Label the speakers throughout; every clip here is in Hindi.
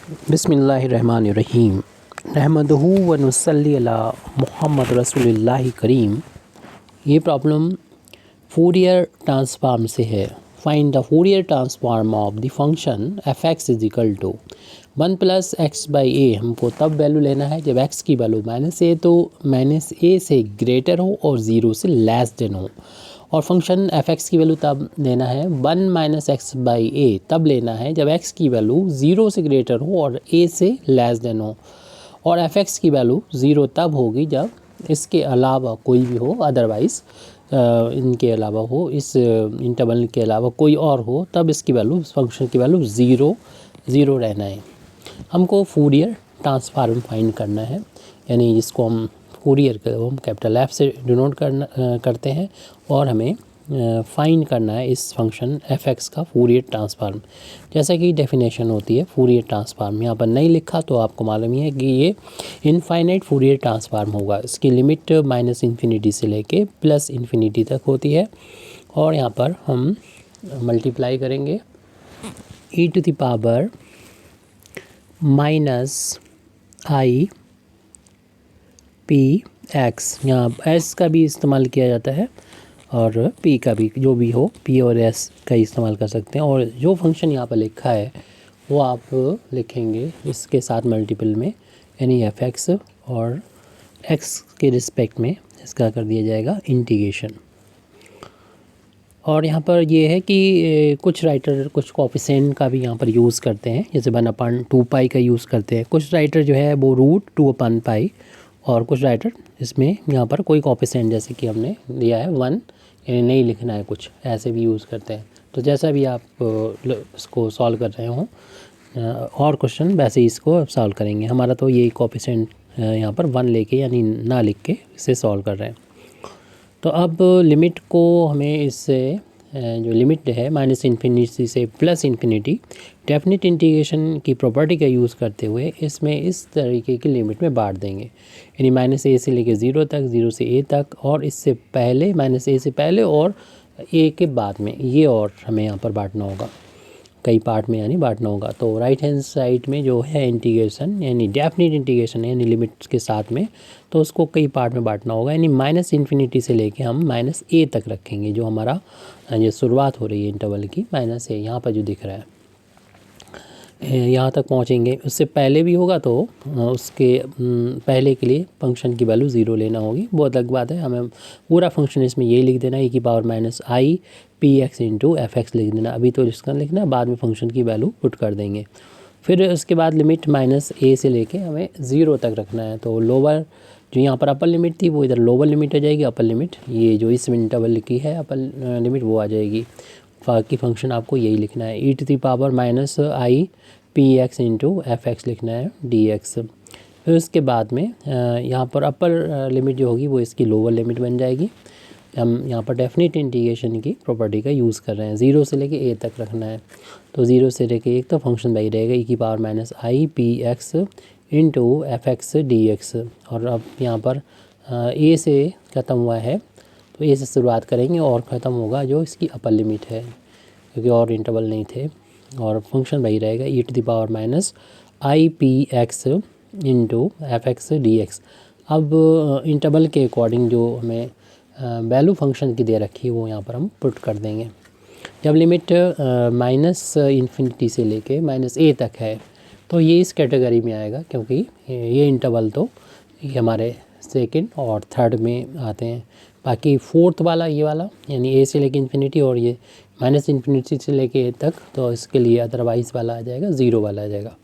Speaker 1: बिस्मिल्लाहिर्रहमानिर्रहीम नहमदुहु व नुसल्ली अला मुहम्मद रसूलिल्लाहि करीम। ये प्रॉब्लम फूरियर ट्रांसफॉर्म से है। Find the Fourier transform of the function f x is equal to 1 plus x by a. हमको तब वैल्यू लेना है जब एक्स की वैल्यू माइनस ए तो माइनस ए से ग्रेटर हो और ज़ीरो से लेस देन हो। और फंक्शन एफ एक्स की वैल्यू तब लेना है 1 माइनस एक्स बाई ए तब लेना है जब एक्स की वैल्यू ज़ीरो से ग्रेटर हो और ए से लेस देन हो। और एफ एक्स की वैल्यू ज़ीरो तब होगी जब इसके अलावा कोई भी हो, अदरवाइज़ इनके अलावा हो, इस इंटरवल के अलावा कोई और हो, तब इसकी वैल्यू, फंक्शन की वैल्यू ज़ीरो रहना है। हमको फूरियर ट्रांसफॉर्म फाइंड करना है, यानी जिसको हम फूरियर हम कैपिटल एफ से डिनोट करते हैं। और हमें फाइंड करना है इस फंक्शन एफ एक्स का फूरियर ट्रांसफॉर्म। जैसा कि डेफिनेशन होती है फूरियर ट्रांसफॉर्म, यहाँ पर नहीं लिखा तो आपको मालूम ही है कि ये इनफाइनाइट फूरियर ट्रांसफॉर्म होगा। इसकी लिमिट माइनस इन्फिनिटी से लेके प्लस इन्फिनिटी तक होती है। और यहाँ पर हम मल्टीप्लाई करेंगे e to the power minus I p x. यहाँ एस का भी इस्तेमाल किया जाता है और पी का भी, जो भी हो, पी और एस का इस्तेमाल कर सकते हैं। और जो फंक्शन यहाँ पर लिखा है वो आप लिखेंगे इसके साथ मल्टीपल में, यानी एफ एक्स, और एक्स के रिस्पेक्ट में इसका कर दिया जाएगा इंटीग्रेशन। और यहाँ पर ये है कि कुछ राइटर कुछ कोफिशिएंट का भी यहाँ पर यूज़ करते हैं, जैसे 1/2 पाई का यूज़ करते हैं। कुछ राइटर जो है वो √2 पाई, और कुछ राइटर इसमें यहाँ पर कोई कोफिशिएंट जैसे कि हमने लिया है 1, यानी नहीं लिखना है कुछ, ऐसे भी यूज़ करते हैं। तो जैसा भी आप इसको सॉल्व कर रहे हो और क्वेश्चन वैसे ही इसको सॉल्व करेंगे। हमारा तो यही कोफिशिएंट यहाँ पर 1 लेके, यानी ना लिख के इसे सॉल्व कर रहे हैं। तो अब लिमिट को हमें इससे जो लिमिट है माइनस इन्फिनिटी से प्लस इन्फिनिटी, डेफिनेट इंटीग्रेशन की प्रॉपर्टी का यूज़ करते हुए इसमें इस तरीके की लिमिट में बांट देंगे, यानी माइनस ए से लेके ज़ीरो तक, ज़ीरो से ए तक, और इससे पहले माइनस ए से पहले और ए के बाद में, ये और हमें यहाँ पर बांटना होगा, कई पार्ट में यानी बांटना होगा। तो राइट हैंड साइड में जो है इंटीग्रेशन, यानी डेफिनेट इंटीग्रेशन है, यानी लिमिट्स के साथ में, तो उसको कई पार्ट में बांटना होगा। यानी माइनस इन्फिनिटी से लेके हम माइनस ए तक रखेंगे, जो हमारा जो शुरुआत हो रही है इंटरवल की माइनस ए, यहाँ पर जो दिख रहा है यहाँ तक पहुँचेंगे। उससे पहले भी होगा तो उसके पहले के लिए फंक्शन की वैल्यू ज़ीरो लेना होगी, बहुत अलग बात है। हमें पूरा फंक्शन इसमें यही लिख देना है, e की पावर माइनस आई p x into f x लिख देना। अभी तो इसका लिखना, बाद में फंक्शन की वैल्यू पुट कर देंगे। फिर उसके बाद लिमिट माइनस ए से लेके हमें ज़ीरो तक रखना है। तो लोअर जो यहाँ पर अपर लिमिट थी वो इधर लोअर लिमिट हो जाएगी, अपर लिमिट ये जो इस इंटरवल की है अपर लिमिट वो आ जाएगी। बाकी फंक्शन आपको यही लिखना है, e to the power minus I p x into f x लिखना है डी एक्स। फिर उसके बाद में यहाँ पर अपर लिमिट जो होगी वो इसकी लोअर लिमिट बन जाएगी। हम यहाँ पर डेफिनेट इंटीग्रेशन की प्रॉपर्टी का यूज़ कर रहे हैं, ज़ीरो से लेके ए तक रखना है। तो ज़ीरो से लेके एक तो फंक्शन वही रहेगा, ई की पावर माइनस आई p x into f x d x. और अब यहाँ पर ए से ख़त्म हुआ है तो ए से शुरुआत करेंगे और ख़त्म होगा जो इसकी अपर लिमिट है, क्योंकि और इंटरवल नहीं थे। और फंक्शन वही रहेगा, e to the power minus I p x into f x d x. अब इंटरवल के अकॉर्डिंग जो हमें वैल्यू फंक्शन की दे रखी है वो यहाँ पर हम पुट कर देंगे। जब लिमिट माइनस इन्फिनिटी से लेके माइनस ए तक है तो ये इस कैटेगरी में आएगा, क्योंकि ये इंटरवल तो ये हमारे सेकंड और थर्ड में आते हैं। बाकी फोर्थ वाला ये वाला, यानी ए से लेके इन्फिनिटी, और ये माइनस इन्फिनिटी से लेके ए तक, तो इसके लिए अदरवाइज़ वाला आ जाएगा, ज़ीरो वाला आ जाएगा।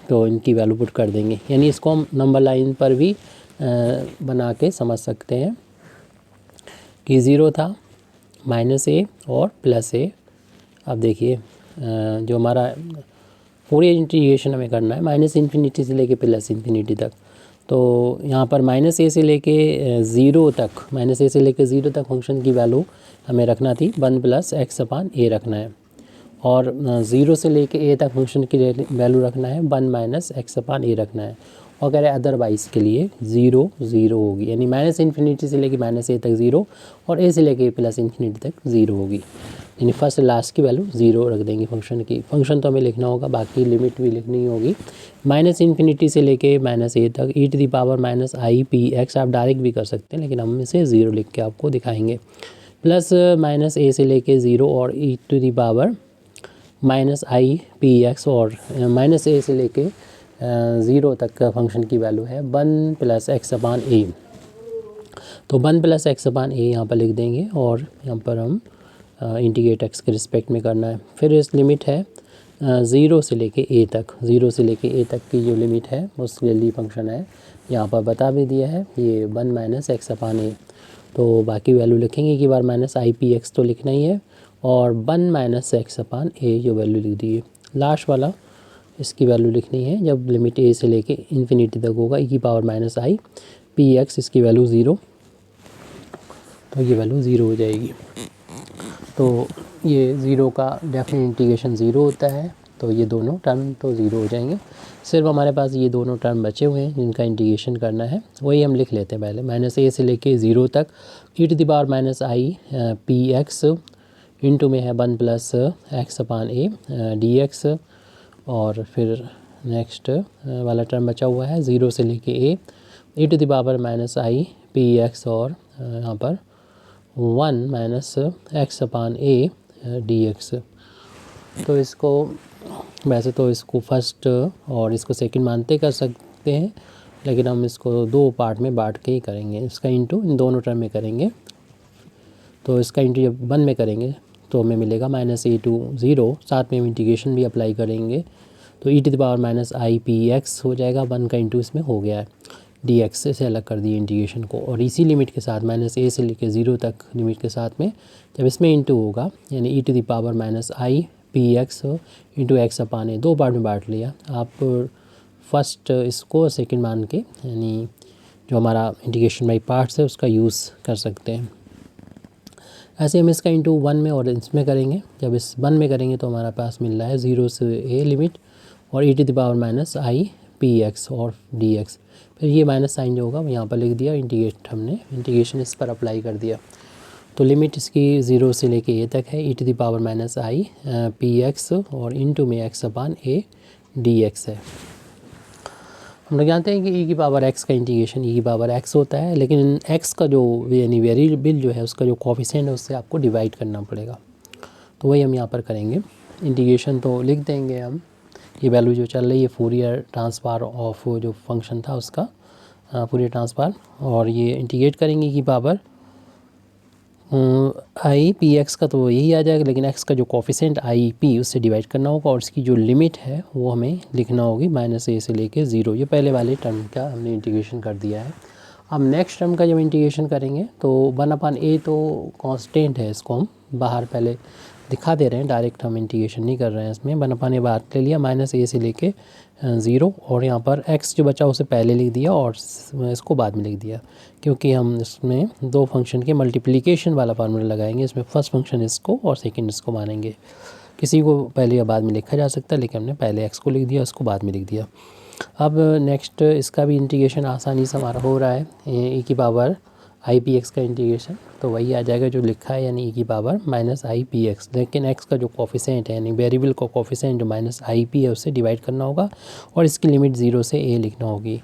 Speaker 1: तो इनकी वैल्यू पुट कर देंगे, यानी इसको हम नंबर लाइन पर भी बना के समझ सकते हैं कि ज़ीरो था, माइनस ए और प्लस ए। अब देखिए जो हमारा फूरियर इंटीग्रेशन हमें करना है माइनस इन्फिनिटी से लेके प्लस इन्फिनिटी तक, तो यहाँ पर माइनस ए से लेके ज़ीरो तक, माइनस ए से लेके ज़ीरो तक फंक्शन की वैल्यू हमें रखना थी 1 प्लस एक्स अपान ए रखना है। और ज़ीरो से लेके ए तक फंक्शन की वैल्यू रखना है 1 माइनस एक्स अपान ए रखना है। और कह रहे अदरवाइज़ के लिए 0 0 होगी, यानी माइनस इन्फिनिटी से लेके माइनस ए तक 0 और ए से लेके प्लस इन्फिनिटी तक 0 होगी। यानी फर्स्ट लास्ट की वैल्यू 0 रख देंगे फंक्शन की। फंक्शन तो हमें लिखना होगा, बाकी लिमिट भी लिखनी होगी। माइनस इन्फिनिटी से लेके माइनस ए तक e⁻⁻i p(x) आप डायरेक्ट भी कर सकते हैं, लेकिन हम इसे 0 लिख के आपको दिखाएंगे। प्लस माइनस ए से लेके 0 और e⁻⁻i p(x) और माइनस ए से लेके 0 तक का फंक्शन की वैल्यू है 1 + x/a। तो 1 + x/a यहाँ पर लिख देंगे और यहाँ पर हम इंटीग्रेट x के रिस्पेक्ट में करना है। फिर इस लिमिट है 0 से लेके a तक, 0 से लेके a तक की जो लिमिट है उसके लिए फंक्शन है, यहाँ पर बता भी दिया है ये 1 - x/a। तो बाकी वैल्यू लिखेंगे कि बार -i(p(x) तो लिखना ही है और 1 - x/a जो वैल्यू लिख दी है। लास्ट वाला इसकी वैल्यू लिखनी है जब लिमिट a से लेके इन्फिनिटी तक होगा e⁻⁻i(p(x) इसकी वैल्यू 0, तो ये वैल्यू 0 हो जाएगी। तो ये 0 का डेफिनेट इंटीग्रेशन 0 होता है, तो ये दोनों टर्म तो 0 हो जाएंगे। सिर्फ हमारे पास ये दोनों टर्म बचे हुए हैं जिनका इंटीग्रेशन करना है, वही हम लिख लेते हैं पहले। -a से लेके 0 तक e⁻⁻i(p(x) इंटू में है 1 + x/a dx, और फिर नेक्स्ट वाला टर्म बचा हुआ है 0 से लेके a e⁻⁻i(p(x) और यहाँ पर 1 - x/a dx। तो इसको वैसे तो इसको फर्स्ट और इसको सेकंड मानते कर सकते हैं, लेकिन हम इसको दो पार्ट में बांट के ही करेंगे। इसका इंटू इन दोनों टर्म में करेंगे, तो इसका इंटू जब 1 में करेंगे तो हमें मिलेगा -a to 0, साथ में हम इंटीग्रेशन भी अप्लाई करेंगे तो e⁻⁻i(p(x) हो जाएगा। 1 का इंटू इसमें हो गया है dx से अलग कर दिए इंटीग्रेशन को, और इसी लिमिट के साथ -a से लेकर 0 तक लिमिट के साथ में जब इसमें इंटू होगा यानी e⁻⁻i(p(x) इंटू x/a दो पार्ट में बांट लिया। आप फर्स्ट इसको सेकंड मान के यानी जो हमारा इंटीग्रेशन बाई पार्ट्स है उसका यूज़ कर सकते हैं। ऐसे हम इसका इंटू 1 में और इसमें करेंगे। जब इस 1 में करेंगे तो हमारा पास मिल रहा है 0 से a लिमिट और e⁻⁻i(p(x) और dx। फिर ये माइनस साइन जो होगा वो यहाँ पर लिख दिया, इंटीग्रेशन इस पर अप्लाई कर दिया। तो लिमिट इसकी 0 से लेके a तक है e⁻⁻i(p(x) और इंटू में x/a dx है। हम लोग जानते हैं कि e⁻x का इंटीग्रेशन e⁻x होता है, लेकिन x का जो यानी वेरिएबल जो है उसका जो कोफिशिएंट है उससे आपको डिवाइड करना पड़ेगा। तो वही हम यहाँ पर करेंगे। इंटीग्रेशन तो लिख देंगे हम, ये वैल्यू जो चल रही है फूरियर ट्रांसफार ऑफ जो फंक्शन था उसका फूरियर ट्रांसफार, और ये इंटीग्रेट करेंगे i(p(x) का तो यही आ जाएगा, लेकिन x का जो कोफिशिएंट i(p) उससे डिवाइड करना होगा और इसकी जो लिमिट है वो हमें लिखना होगी -a से लेके 0। ये पहले वाले टर्म का हमने इंटीग्रेशन कर दिया है। अब नेक्स्ट टर्म का जब इंटीग्रेशन करेंगे तो 1/a तो कांस्टेंट है, इसको हम बाहर पहले दिखा दे रहे हैं, डायरेक्ट हम इंटीग्रेशन नहीं कर रहे हैं इसमें। 1/a बाहर ले लिया -a से लेके 0, और यहाँ पर x जो बचा उसे पहले लिख दिया और इसको बाद में लिख दिया, क्योंकि हम इसमें दो फंक्शन के मल्टीप्लिकेशन वाला फार्मूला लगाएंगे। इसमें फर्स्ट फंक्शन इसको और सेकंड इसको मानेंगे। किसी को पहले या बाद में लिखा जा सकता है, लेकिन हमने पहले x को लिख दिया उसको बाद में लिख दिया। अब नेक्स्ट इसका भी इंटीग्रेशन आसानी से हमारा हो रहा है, e⁻i(p(x) का इंटीग्रेशन तो वही आ जाएगा जो लिखा है, यानी e⁻−i(p(x), लेकिन x का जो कोफिशिएंट है यानी वेरिएबल का कोफिशिएंट जो -i(p) है उससे डिवाइड करना होगा और इसकी लिमिट 0 से a लिखना होगी।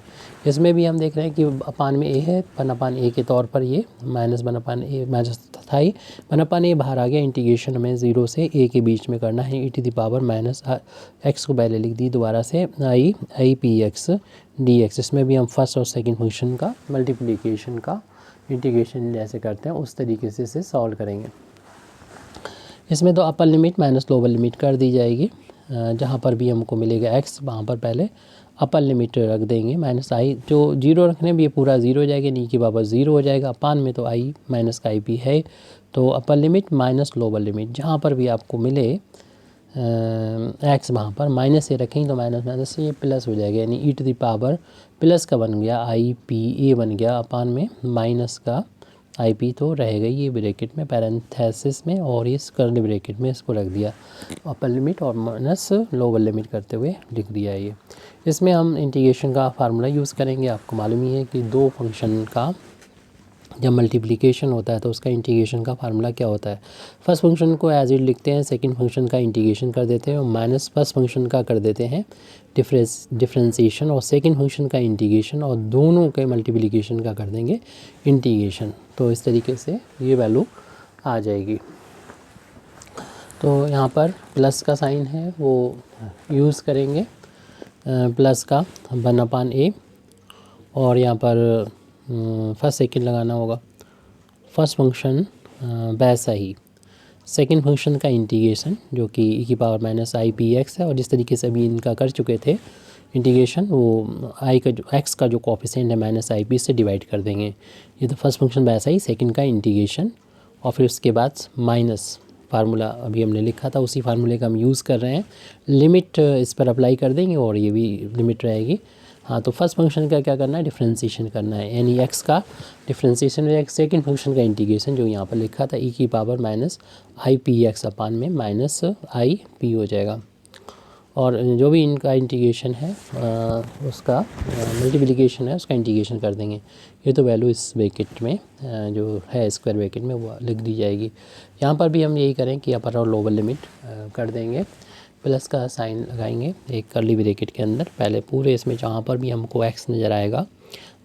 Speaker 1: इसमें भी हम देख रहे हैं कि अपान में a है, 1/a के तौर पर ये -1/a माइनस था ही 1/a बाहर आ गया। इंटीग्रेशन हमें 0 से a के बीच में करना है। e⁻x को पहले लिख दी दोबारा से i(p(x) dx। इसमें भी हम फर्स्ट और सेकंड फंक्शन का मल्टीप्लिकेशन का इंटीग्रेशन जैसे करते हैं उस तरीके से इसे सॉल्व करेंगे। इसमें तो upper limit minus lower limit कर दी जाएगी। जहाँ पर भी हमको मिलेगा x वहाँ पर पहले अपर लिमिट रख देंगे -i, जो 0 रखने भी ये पूरा 0 हो जाएगा, नी की पावर 0 हो जाएगा। अपान में तो i माइनस का i p है, तो upper limit minus lower limit जहाँ पर भी आपको मिले x वहाँ पर माइनस से रखेंगे तो माइनस से ये प्लस हो जाएगा, यानी e⁻+ का बन गया i p a बन गया अपान में माइनस का IP तो रहेगा ही ये ब्रैकेट में पैरेंथेसिस में, और इस कर्ली ब्रैकेट में इसको रख दिया, अपर लिमिट और माइनस लोअर लिमिट करते हुए लिख दिया है ये। इसमें हम इंटीग्रेशन का फार्मूला यूज़ करेंगे। आपको मालूम ही है कि दो फंक्शन का जब मल्टीप्लिकेशन होता है तो उसका इंटीग्रेशन का फार्मूला क्या होता है। फर्स्ट फंक्शन को एज इट लिखते हैं, सेकंड फंक्शन का इंटीग्रेशन कर देते हैं और माइनस फर्स्ट फंक्शन का कर देते हैं डिफरेंशिएशन, और सेकंड फंक्शन का इंटीग्रेशन, और दोनों के मल्टीप्लिकेशन का कर देंगे इंटीग्रेशन। तो इस तरीके से ये वैल्यू आ जाएगी। तो यहाँ पर प्लस का साइन है वो यूज़ करेंगे, प्लस का 1/a, और यहाँ पर फर्स्ट सेकंड लगाना होगा। फर्स्ट फंक्शन वैसा ही, सेकंड फंक्शन का इंटीग्रेशन जो कि e⁻⁻i⁴x है, और जिस तरीके से अभी इनका कर चुके थे इंटीग्रेशन, वो i का जो x का जो कोफिशिएंट है -ip से डिवाइड कर देंगे। ये तो फर्स्ट फंक्शन वैसा ही, सेकंड का इंटीग्रेशन, और फिर उसके बाद माइनस फार्मूला अभी हमने लिखा था उसी फार्मूले का हम यूज़ कर रहे हैं। लिमिट इस पर अप्लाई कर देंगे और ये भी लिमिट रहेगी। हाँ, तो फर्स्ट फंक्शन का क्या करना है, डिफरेंशिएशन करना है, यानी x का डिफरेंशिएशन है, सेकंड फंक्शन का इंटीग्रेशन जो यहाँ पर लिखा था e⁻⁻ipx अपान में -ip हो जाएगा। और जो भी इनका इंटीग्रेशन है उसका मल्टीप्लिकेशन है उसका इंटीग्रेशन कर देंगे। ये तो वैल्यू इस ब्रैकेट में जो है स्क्वायर ब्रैकेट में वो लिख दी जाएगी। यहाँ पर भी हम यही करें कि अपर और लोअर लिमिट कर देंगे, प्लस का साइन लगाएंगे एक कर्ली ब्रैकेट के अंदर। पहले पूरे इसमें जहाँ पर भी हमको x नज़र आएगा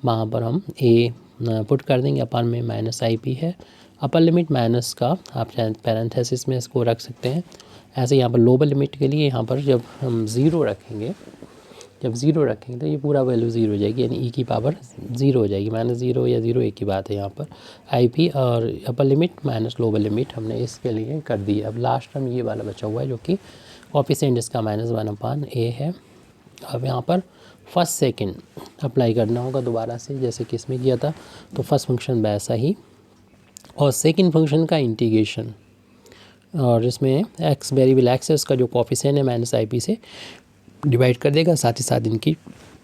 Speaker 1: वहाँ पर हम a पुट कर देंगे, अपान में -ip है। अपर लिमिट माइनस का आप चाहे पैरेंथेसिस में इसको रख सकते हैं। ऐसे यहाँ पर लोअर लिमिट के लिए यहाँ पर जब हम ज़ीरो रखेंगे तो ये पूरा वैल्यू ज़ीरो हो जाएगी, यानी e⁻0 हो जाएगी। -0 या 0 एक ही बात है यहाँ पर। IP और upper limit minus lower limit हमने इसके लिए कर दी। अब लास्ट टर्म ये वाला बचा हुआ है जो कि कोफिशिएंट इसका -1/a है। अब यहाँ पर फर्स्ट सेकंड अप्लाई करना होगा दोबारा से, जैसे कि इसमें किया था। तो फर्स्ट फंक्शन वैसा ही, और सेकंड फंक्शन का इंटीग्रेशन, और इसमें x वेरिएबल x है उसका जो कोफिशिएंट है -ip से डिवाइड कर देगा। साथ ही साथ इनकी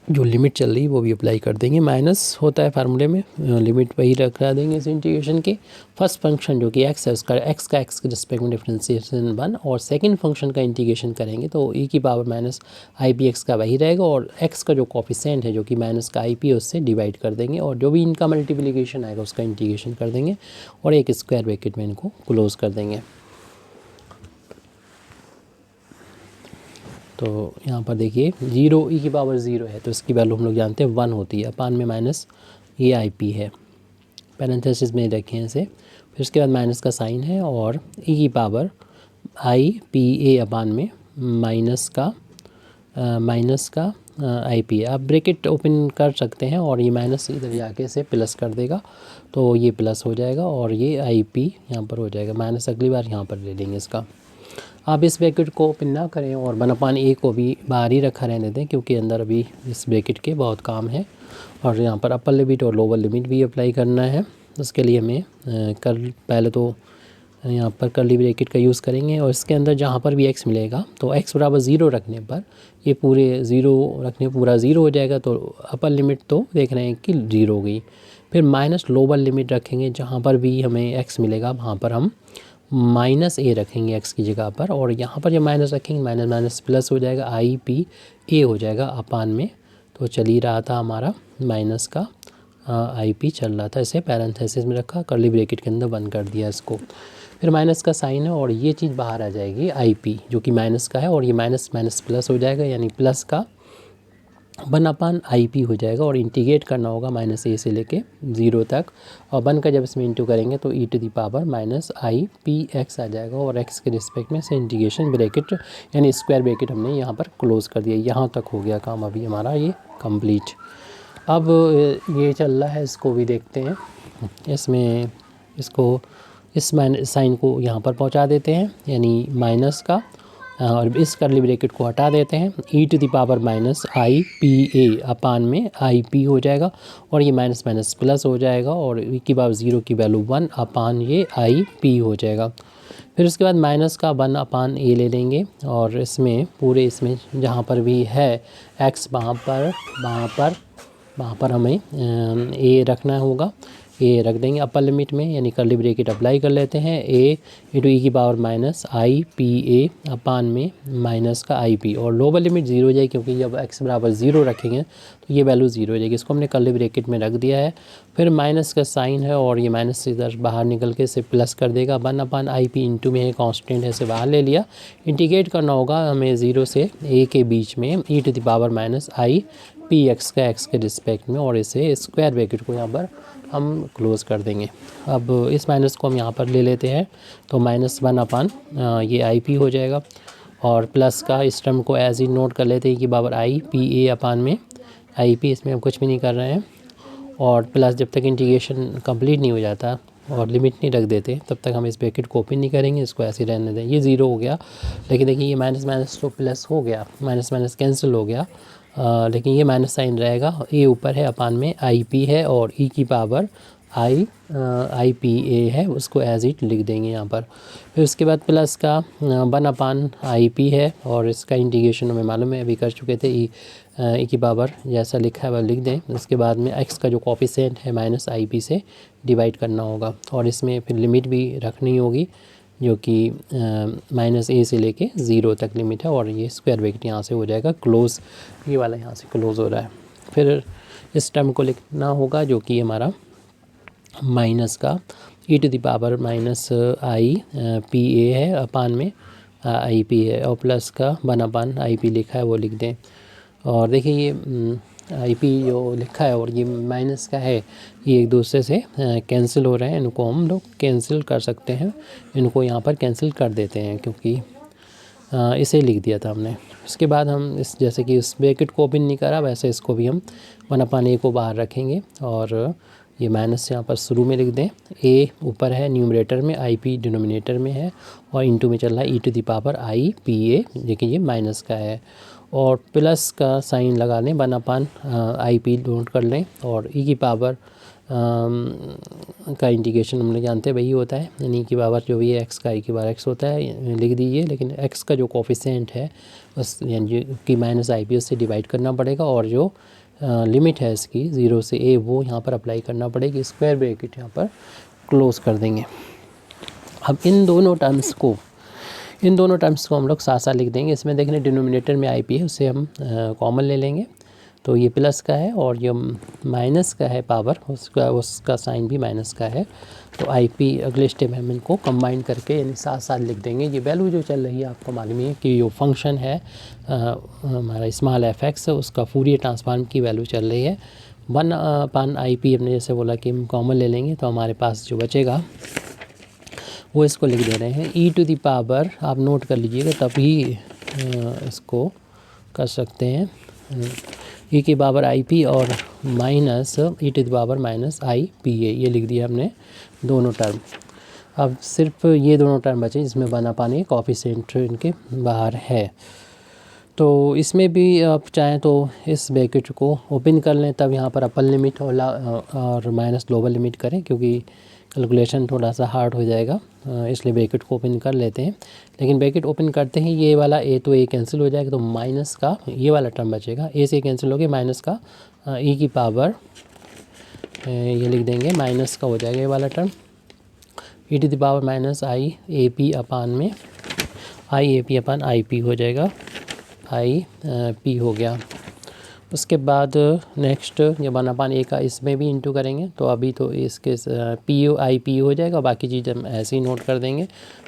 Speaker 1: जो लिमिट चल रही है वो भी अप्लाई कर देंगे। माइनस होता है फार्मूले में, लिमिट वही रखा देंगे इस इंटीग्रेशन के। फर्स्ट फंक्शन जो कि x है उसका x के रिस्पेक्ट में डिफरेंशिएशन 1, और सेकंड फंक्शन का इंटीग्रेशन करेंगे तो e⁻⁻ipx का वही रहेगा, और x का जो कोफिशिएंट है जो कि माइनस का ip है उससे डिवाइड कर देंगे, और जो भी इनका मल्टीप्लिकेशन आएगा उसका इंटीग्रेशन कर देंगे, और एक स्क्वायर ब्रैकेट में इनको क्लोज कर देंगे। तो यहाँ पर देखिए 0 e⁻0 है तो इसकी वैल्यू हम लोग जानते हैं 1 होती है, अपान में -ip है, पैरेंथेसिस में रखें इसे। फिर उसके बाद माइनस का साइन है, और e⁻ipa अपान में माइनस का ip है। आप ब्रैकेट ओपन कर सकते हैं और ये माइनस इधर जाके से प्लस कर देगा, तो ये प्लस हो जाएगा, और ये ip यहाँ पर हो जाएगा, माइनस अगली बार यहाँ पर ले लेंगे इसका। आप इस ब्रैकेट को ओपन ना करें और 1/a को भी बाहर ही रखा रहने दें, क्योंकि अंदर अभी इस ब्रैकेट के बहुत काम है। और यहाँ पर अपर लिमिट और लोअर लिमिट भी अप्लाई करना है। उसके लिए हमें पहले तो यहाँ पर कर्ली ब्रैकेट का यूज़ करेंगे, और इसके अंदर जहाँ पर भी x मिलेगा तो x = 0 रखने पर ये पूरे 0 रखने पूरा 0 हो जाएगा। तो अपर लिमिट तो देख रहे हैं कि 0 हो गई। फिर माइनस लोअर लिमिट रखेंगे, जहाँ पर भी हमें x मिलेगा वहाँ पर हम -a रखेंगे x की जगह पर, और यहाँ पर जब माइनस रखेंगे माइनस माइनस प्लस हो जाएगा, ipA हो जाएगा अपान में। तो चल ही रहा था हमारा माइनस का ip चल रहा था, इसे पैरेंथेसिस में रखा, कर्ली ब्रैकेट के अंदर बंद कर दिया इसको। फिर माइनस का साइन है और ये चीज़ बाहर आ जाएगी ip जो कि माइनस का है, और ये माइनस माइनस प्लस हो जाएगा, यानी प्लस का 1/ip हो जाएगा। और इंटीग्रेट करना होगा -a से लेके 0 तक, और 1 का जब इसमें इंटू करेंगे तो e⁻⁻ipx आ जाएगा, और x के रिस्पेक्ट में से इंटीग्रेशन ब्रैकेट यानी स्क्वायर ब्रैकेट हमने यहाँ पर क्लोज़ कर दिया। यहाँ तक हो गया काम अभी हमारा ये कंप्लीट। अब ये चल रहा है, इसको भी देखते हैं। इसमें इसको इस साइन को यहाँ पर पहुँचा देते हैं, यानी माइनस का, और इस कर्ली ब्रैकेट को हटा देते हैं। e⁻−ipa अपान में ip हो जाएगा, और ये माइनस माइनस प्लस हो जाएगा, और e⁻0 की वैल्यू 1 अपान ये ip हो जाएगा। फिर उसके बाद माइनस का 1/a ले लेंगे, और इसमें पूरे इसमें जहाँ पर भी है x वहाँ पर हमें a रखना होगा। ए रख देंगे अपर लिमिट में, यानी कर्ली ब्रैकेट अप्लाई कर लेते हैं। ए इंटू ई की power minus I P A upon में माइनस का आई पी, और लोअर लिमिट 0 हो जाएगी क्योंकि जब x बराबर 0 रखेंगे तो ये वैल्यू 0 हो जाएगी। इसको हमने कर्ली ब्रैकेट में रख दिया है। फिर माइनस का साइन है और ये माइनस से इधर बाहर निकल के इसे प्लस कर देगा। 1 अपान आई पी इंटू में है कॉन्स्टेंट है, इसे बाहर ले लिया। इंटीग्रेट करना होगा हमें 0 से a के बीच में e to the power minus I p x का x के रिस्पेक्ट में, और इसे स्क्वायर ब्रैकेट को यहाँ पर हम क्लोज़ कर देंगे। अब इस माइनस को हम यहाँ पर ले लेते हैं, तो -1 अपान ये आई पी हो जाएगा, और प्लस का इस टर्म को एज ही नोट कर लेते हैं कि power I P A upon में आई पी, इसमें हम कुछ भी नहीं कर रहे हैं। और प्लस जब तक इंटीग्रेशन कंप्लीट नहीं हो जाता और लिमिट नहीं रख देते तब तक हम इस ब्रैकेट को ओपन नहीं करेंगे, इसको ऐसे रहने दें। ये 0 हो गया, लेकिन देखिए ये माइनस माइनस तो प्लस हो गया, माइनस माइनस कैंसिल हो गया, लेकिन ये माइनस साइन रहेगा। ए ऊपर है अपान में आई पी है, और ई की पावर आई पी ए है, उसको एज इट लिख देंगे यहाँ पर। फिर उसके बाद प्लस का 1 अपान आई पी है, और इसका इंटीग्रेशन हमें मालूम है, अभी कर चुके थे। ई की पावर जैसा लिखा है वह लिख दें। उसके बाद में एक्स का जो कोफिशिएंट है माइनस आई पी से डिवाइड करना होगा, और इसमें फिर लिमिट भी रखनी होगी जो कि माइनस ए से लेके 0 तक लिमिट है, और ये स्क्वायर ब्रैकेट यहाँ से हो जाएगा क्लोज़, ये वाला यहाँ से क्लोज़ हो रहा है। फिर इस टर्म को लिखना होगा जो कि हमारा माइनस का e to the power minus I P a है अपान में आई पी है, और प्लस का 1 अपान आई पी लिखा है वो लिख दें। और देखिए ये आई पी जो लिखा है और ये माइनस का है, ये एक दूसरे से कैंसिल हो रहे हैं, इनको हम लोग कैंसिल कर सकते हैं, इनको यहाँ पर कैंसिल कर देते हैं क्योंकि इसे लिख दिया था हमने। उसके बाद हम इस जैसे कि इस ब्रैकेट को ओपन नहीं करा, वैसे इसको भी हम 1 अपान ए को बाहर रखेंगे, और ये माइनस यहाँ पर शुरू में लिख दें। ए ऊपर है न्यूमरेटर में, आई पी डिनोमिनेटर में है, और इंटू में चल रहा है e to the power I P a, लेकिन ये माइनस का है, और प्लस का साइन लगा लें। 1 अपान आई पी नोट कर लें, और ई की पावर का इंटीग्रेशन हम लोग जानते हैं वही होता है, यानी की पावर जो भी है एक्स का ई की पावर एक्स होता है, लिख दीजिए। लेकिन एक्स का जो कोफिशिएंट है उस यानी कि माइनस आई पी उससे डिवाइड करना पड़ेगा, और जो लिमिट है इसकी 0 से a वो यहाँ पर अप्लाई करना पड़ेगी। स्क्वायर ब्रैकेट यहाँ पर क्लोज़ कर देंगे। अब इन दोनों टर्म्स को हम लोग साथ साथ लिख देंगे। इसमें देखने डिनोमिनेटर में आई पी है, उससे हम कॉमन ले लेंगे, तो ये प्लस का है, और जो माइनस का है पावर उसका साइन भी माइनस का है। तो आई पी अगले स्टेप में हम इनको कंबाइन करके यानी साथ साथ लिख देंगे। ये वैल्यू जो चल रही है आपको मालूम है कि जो फंक्शन है हमारा स्मॉल एफ एक्स, उसका फूरियर ट्रांसफॉर्म की वैल्यू चल रही है 1 अपान आई पी। हमने जैसे बोला कि हम कॉमन ले लेंगे, तो हमारे पास जो बचेगा वो इसको लिख दे रहे हैं ई टू द पावर, आप नोट कर लीजिएगा तभी इसको कर सकते हैं, ई की पावर आई पी और minus e to the power minus I P A, ये लिख दिया हमने दोनों टर्म। अब सिर्फ ये दोनों टर्म बचे जिसमें 1 अपान ए कोफिशिएंट इनके बाहर है। तो इसमें भी आप चाहें तो इस ब्रैकेट को ओपन कर लें, तब यहाँ पर अपर लिमिट और माइनस लोअर लिमिट करें, क्योंकि कैलकुलेशन थोड़ा सा हार्ड हो जाएगा, इसलिए ब्रैकेट को ओपन कर लेते हैं। लेकिन ब्रैकेट ओपन करते ही ये वाला ए तो ए कैंसिल हो जाएगा, तो माइनस का ये वाला टर्म बचेगा, ए से कैंसिल हो गया, माइनस का ई की पावर ये लिख देंगे माइनस का हो जाएगा ये वाला term, e to the power minus I A P upon में I A P upon I P हो जाएगा, आई पी हो गया। उसके बाद नेक्स्ट ये 1 अपान ए का इसमें भी इंटू करेंगे, तो अभी तो इसके पी ओ आई पी हो जाएगा, बाकी चीज़ हम ऐसे ही नोट कर देंगे।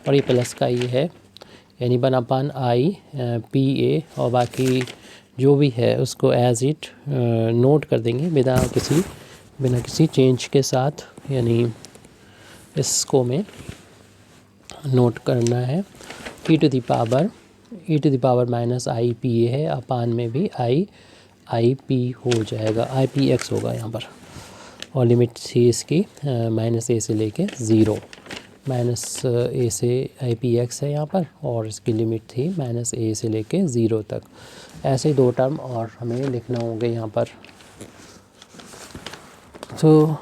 Speaker 1: और ये प्लस का ये है यानी 1 अपान आई पी ए, और बाकी जो भी है उसको एज इट नोट कर देंगे बिना किसी चेंज के साथ, यानी इसको में नोट करना है। E to the power minus I P a है, अपान में भी आई पी हो जाएगा, आई पी एक्स होगा यहाँ पर, और लिमिट थी इसकी माइनस ए से लेके 0, माइनस ए से आई पी एक्स है यहाँ पर, और इसकी लिमिट थी माइनस ए से लेके 0 तक। ऐसे 2 टर्म और हमें लिखना होंगे यहाँ पर। तो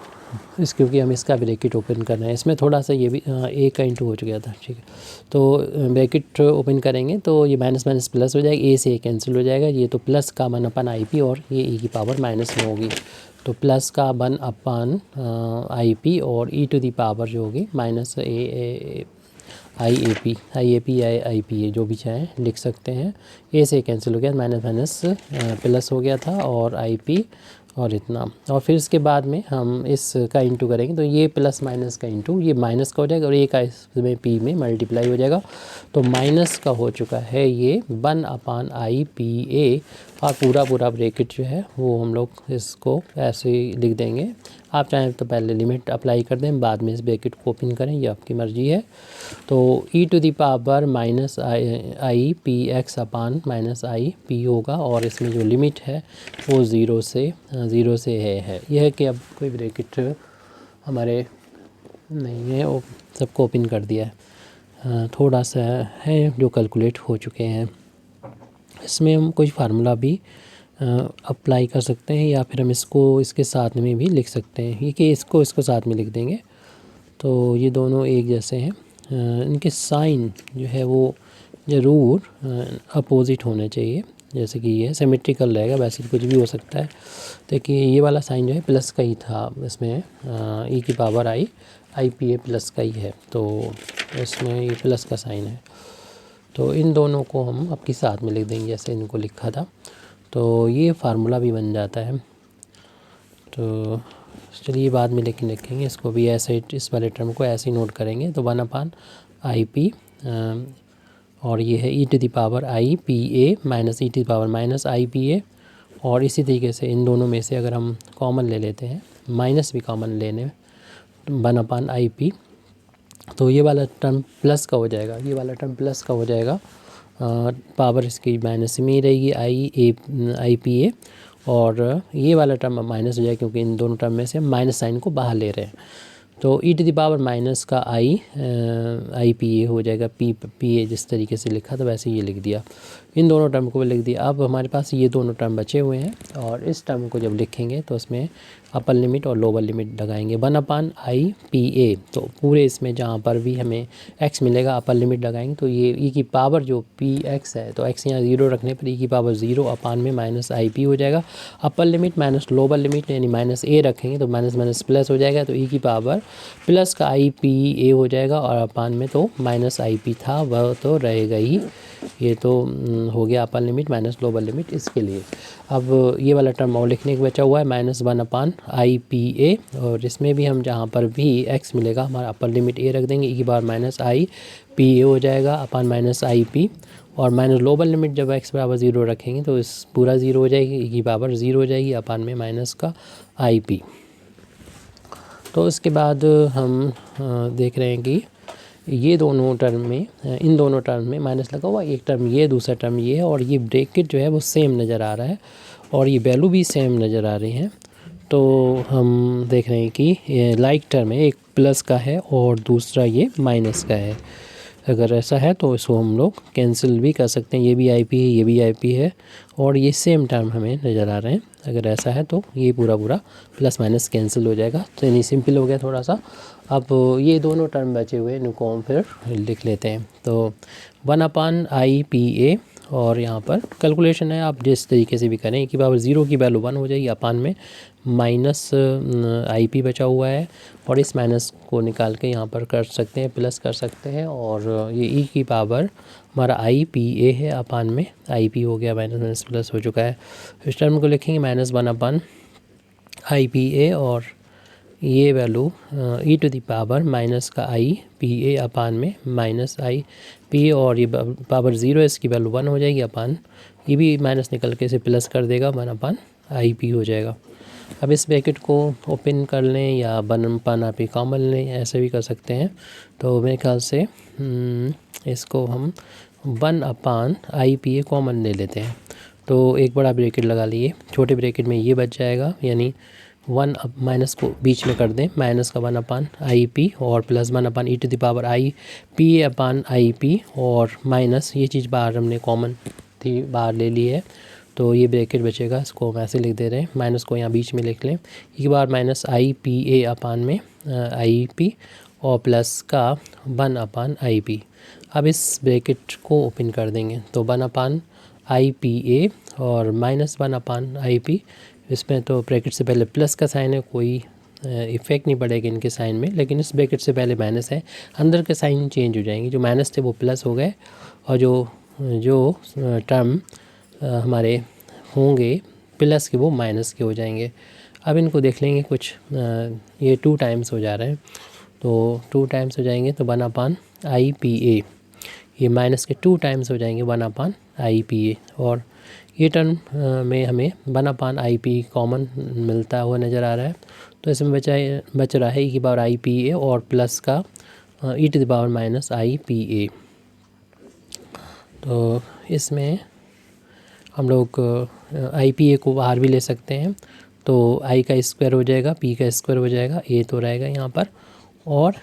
Speaker 1: क्योंकि हम इसका ब्रैकेट ओपन कर रहे हैं, इसमें थोड़ा सा ये भी ए का इंटू हो चुका था, ठीक है। तो ब्रैकेट ओपन करेंगे तो ये माइनस माइनस प्लस हो जाएगा, ए से ए कैंसिल हो जाएगा, ये तो प्लस का 1 अपान आई पी, और ये ई की पावर माइनस में होगी। तो प्लस का 1 अपान आई पी और ई टू दी पावर जो होगी माइनस आई ए पी जो भी चाहे लिख सकते हैं। ए से कैंसिल हो गया, माइनस माइनस प्लस हो गया था और आई पी और इतना, और फिर इसके बाद में हम इसका इंटू करेंगे तो ये प्लस माइनस का इंटू, ये माइनस का हो जाएगा और ए का इसमें पी में मल्टीप्लाई हो जाएगा। तो माइनस का हो चुका है ये 1 अपान आई पी ए, और पूरा ब्रैकेट जो है वो हम लोग इसको ऐसे ही लिख देंगे। आप चाहें तो पहले लिमिट अप्लाई कर दें, बाद में इस ब्रैकेट को ओपन करें, ये आपकी मर्ज़ी है। तो e to the power minus I p x upon minus I p होगा, और इसमें जो लिमिट है वो ज़ीरो से है। यह है कि अब कोई ब्रैकेट हमारे नहीं है, वो सबको ओपन कर दिया है। थोड़ा सा है जो कैलकुलेट हो चुके हैं। इसमें हम कुछ फार्मूला भी अप्लाई कर सकते हैं, या फिर हम इसको इसके साथ में भी लिख सकते हैं। ये कि इसको साथ में लिख देंगे तो ये दोनों एक जैसे हैं। इनके साइन जो है वो ज़रूर अपोजिट होने चाहिए, जैसे कि ये सिमेट्रिकल रहेगा, वैसे कुछ भी हो सकता है। देखिए ये वाला साइन जो है प्लस का ही था, इसमें ई की power I P A plus का ही है, तो इसमें ये प्लस का साइन है। तो इन दोनों को हम आपके साथ में लिख देंगे जैसे इनको लिखा था, तो ये फार्मूला भी बन जाता है। तो चलिए बाद में लेकिन लिखेंगे इसको भी ऐसे, इस वाले टर्म को ऐसे ही नोट करेंगे। तो 1 अपान आई पी और ये है e to the power I P a minus e to the power minus I P A, और इसी तरीके से इन दोनों में से अगर हम कॉमन ले लेते हैं, माइनस भी कॉमन लेने, 1 अपान आई पी, तो ये वाला टर्म प्लस का हो जाएगा, ये वाला टर्म प्लस का हो जाएगा। पावर इसकी माइनस में ही रहेगी आई पी ए, और ये वाला टर्म माइनस हो जाएगा क्योंकि इन दोनों टर्म में से हम माइनस साइन को बाहर ले रहे हैं। तो e to the power minus का आई पी ए हो जाएगा, पी ए जिस तरीके से लिखा था वैसे ये लिख दिया, इन दोनों टर्म को भी लिख दिया। अब हमारे पास ये दोनों टर्म बचे हुए हैं, और इस टर्म को जब लिखेंगे तो उसमें अपर लिमिट और लोअर लिमिट लगाएंगे। 1 अपान आई पी ए, तो पूरे इसमें जहाँ पर भी हमें x मिलेगा अपर लिमिट लगाएंगे, तो ये ई की पावर जो पी एक्स है, तो x यहाँ 0 रखने पर ई की पावर 0 अपान में माइनस आई पी हो जाएगा। Upper limit minus lower limit यानी माइनस ए रखेंगे तो माइनस माइनस प्लस हो जाएगा, तो ई की पावर प्लस का आई पी ए हो जाएगा, और अपान में तो माइनस आई पी था वह तो रहेगा ही। ये तो हो गया upper limit minus lower limit इसके लिए। अब ये वाला टर्म और लिखने के बचा हुआ है minus 1 upon I P A, और इसमें भी हम जहाँ पर भी x मिलेगा हमारा अपर लिमिट ए रख देंगे, ई की power minus I P A हो जाएगा अपान माइनस आई पी, और माइनस लोअर लिमिट जब x बराबर 0 रखेंगे तो इस पूरा 0 हो जाएगी, ई की पावर 0 हो जाएगी अपान में माइनस का आई पी। तो इसके बाद हम देख रहे हैं कि ये दोनों टर्म में, इन दोनों टर्म में माइनस लगा हुआ, एक टर्म ये दूसरा टर्म ये है, और ये ब्रैकेट जो है वो सेम नज़र आ रहा है और ये वैल्यू भी सेम नज़र आ रही है। तो हम देख रहे हैं कि लाइक टर्म है, एक प्लस का है और दूसरा ये माइनस का है। अगर ऐसा है तो इसको हम लोग कैंसिल भी कर सकते हैं, ये भी आई पी है, ये भी आई पी है, और ये सेम टर्म हमें नज़र आ रहे हैं। अगर ऐसा है तो ये पूरा प्लस माइनस कैंसिल हो जाएगा, तो यानी सिंपल हो गया थोड़ा सा। अब ये दोनों टर्म बचे हुए इनको हम फिर लिख लेते हैं। तो 1 अपान आई पी ए, और यहाँ पर कैलकुलेशन है, आप जिस तरीके से भी करें कि पावर 0 की वैल्यू 1 हो जाएगी, अपान में माइनस आई पी बचा हुआ है, और इस माइनस को निकाल के यहाँ पर कर सकते हैं, प्लस कर सकते हैं, और ये ई की पावर हमारा आई पी ए है, अपान में आई पी हो गया, माइनस माइनस प्लस हो चुका है। इस टर्म को लिखेंगे minus 1 upon I P A, और ये value e to the power minus का आई पी ए अपान में माइनस आई पी, और ये पावर 0 है, इसकी वैल्यू 1 हो जाएगी, अपान ये भी माइनस निकल के इसे प्लस कर देगा, 1 अपान आई पी हो जाएगा। अब इस ब्रैकेट को ओपन कर लें या 1 अपान आप ही कॉमन लें, ऐसे भी कर सकते हैं। तो मेरे ख्याल से इसको हम 1 upon I P A common ले लेते हैं। तो एक बड़ा ब्रैकेट लगा लिए, छोटे ब्रैकेट में ये बच जाएगा, यानी 1 माइनस को बीच में कर दें, माइनस का 1 अपान आई पी और plus 1 upon e to the power I P A upon I P, और माइनस ये चीज़ बाहर हमने कॉमन थी बाहर ले ली है, तो ये ब्रैकेट बचेगा, इसको हम ऐसे लिख दे रहे हैं, माइनस को यहाँ बीच में लिख लें, एक बार minus I P A upon में आई पी और प्लस का 1 अपान आई पी। अब इस ब्रैकेट को ओपन कर देंगे, तो 1 अपान आई पी ए और माइनस 1 अपान आई पी, इसमें तो ब्रैकेट से पहले प्लस का साइन है, कोई इफ़ेक्ट नहीं पड़ेगा इनके साइन में, लेकिन इस ब्रैकेट से पहले माइनस है, अंदर के साइन चेंज हो जाएंगे, जो माइनस थे वो प्लस हो गए और जो जो टर्म हमारे होंगे प्लस के वो माइनस के हो जाएंगे। अब इनको देख लेंगे कुछ, ये 2 टाइम्स हो जा रहे हैं तो 2 टाइम्स हो जाएंगे तो 1/IPA, ये माइनस के 2 टाइम्स हो जाएंगे 1/IPA, और ये टर्म में हमें 1/IP कॉमन मिलता हुआ नज़र आ रहा है, तो इसमें बच रहा है e⁻IPA और प्लस का e⁻−IPA। तो इसमें हम लोग IPA को बाहर भी ले सकते हैं, तो I का स्क्वायर हो जाएगा, P का स्क्वायर हो जाएगा, A तो रहेगा यहाँ पर, और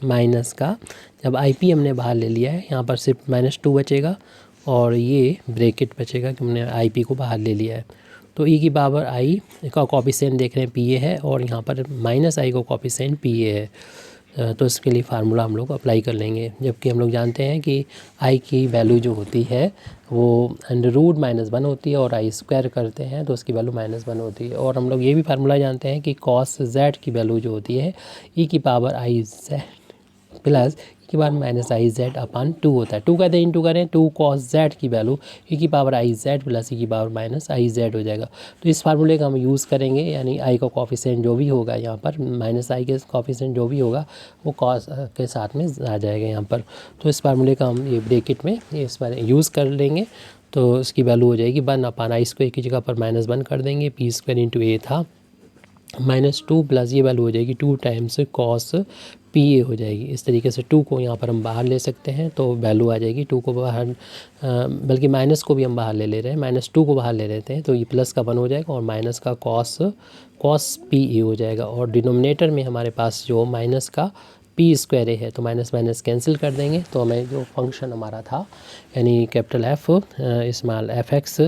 Speaker 1: माइनस का जब IP हमने बाहर ले लिया है यहाँ पर सिर्फ -2 बचेगा और ये ब्रैकेट बचेगा कि हमने IP को बाहर ले लिया है। तो e⁻I का कॉफिशिएंट देख रहे हैं PA है और यहाँ पर -I का कॉफिशिएंट PA है, तो इसके लिए फार्मूला हम लोग अप्लाई कर लेंगे, जबकि हम लोग जानते हैं कि I की वैल्यू जो होती है वो √-1 होती है और I स्क्वायर करते हैं तो उसकी वैल्यू -1 होती है। और हम लोग ये भी फार्मूला जानते हैं कि cos z की वैल्यू जो होती है e⁻IZ प्लस e⁻−IZ/2 होता है। 2 का इंटू करें 2 cos z की वैल्यू e⁻IZ प्लस e⁻−IZ हो जाएगा। तो इस फार्मूले का हम यूज़ करेंगे, यानी I का कॉफिशिएंट जो भी होगा यहाँ पर -I के कॉफिशिएंट जो भी होगा वो cos के साथ में आ जाएगा यहाँ पर। तो इस फार्मूले का हम ये ब्रैकेट में इस पर यूज़ कर लेंगे, तो इसकी वैल्यू हो जाएगी 1/I² की जगह पर -1 कर देंगे, P² इंटू A था -2 प्लस ये वैल्यू हो जाएगी 2 टाइम्स cos PA हो जाएगी। इस तरीके से 2 को यहाँ पर हम बाहर ले सकते हैं, तो वैल्यू आ जाएगी 2 को बाहर, बल्कि माइनस को भी हम बाहर ले रहे हैं, -2 को बाहर ले लेते हैं तो ये प्लस का 1 हो जाएगा और माइनस का cos PA हो जाएगा। और डिनोमिनेटर में हमारे पास जो माइनस का P² है तो माइनस माइनस कैंसिल कर देंगे, तो हमें जो फंक्शन हमारा था यानी capital F small fx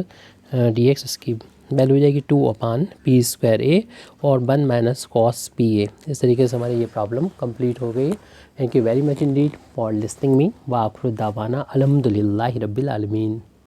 Speaker 1: dx उसकी वैल्यू हो जाएगी 2/P²A और 1 - cos PA। इस तरीके से हमारी ये प्रॉब्लम कंप्लीट हो गई। Thank you very much Indeed for listening me. व आखिर दावाना अल्हम्दुलिल्लाहि रब्बिल आलमीन।